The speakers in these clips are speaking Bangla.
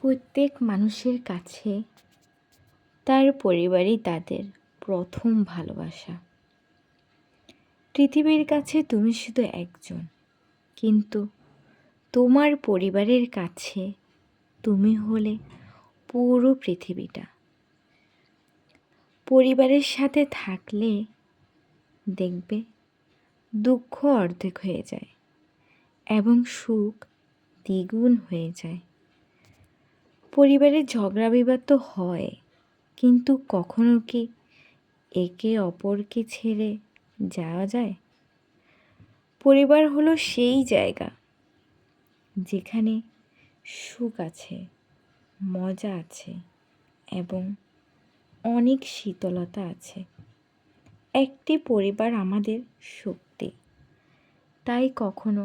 প্রত্যেক মানুষের কাছে তার পরিবারই তাদের প্রথম ভালোবাসা। পৃথিবীর কাছে তুমি শুধু একজন, কিন্তু তোমার পরিবারের কাছে তুমি হলে পুরো পৃথিবীটা। পরিবারের সাথে থাকলে দেখবে দুঃখ অর্ধেক হয়ে যায় এবং সুখ দ্বিগুণ হয়ে যায়। পরিবারের ঝগড়া বিবাদ তো হয়, কিন্তু কখনো কি একে অপরকে ছেড়ে যাওয়া যায়? পরিবার হলো সেই জায়গা যেখানে সুখ আছে, মজা আছে এবং অনেক শীতলতা আছে। একটি পরিবার আমাদের শক্তি, তাই কখনো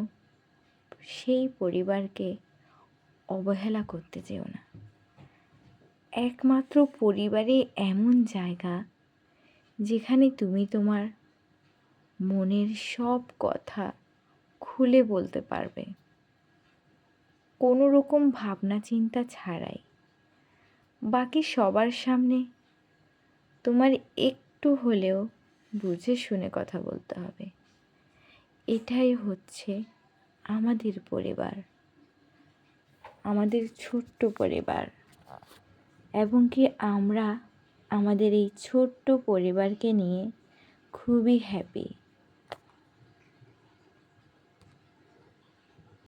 সেই পরিবারকে অবহেলা করতে যেও না। একমাত্র পরিবারই এমন জায়গা যেখানে তুমি তোমার মনের সব কথা খুলে বলতে পারবে, কোনো রকম ভাবনা চিন্তা ছাড়াই। বাকি সবার সামনে তোমার একটু হলেও বুঝে শুনে কথা বলতে হবে। এটাই হচ্ছে আমাদের পরিবার, আমাদের ছোট্ট পরিবার। এবং কি আমরা আমাদের এই ছোট্ট পরিবারকে নিয়ে খুবই হ্যাপি।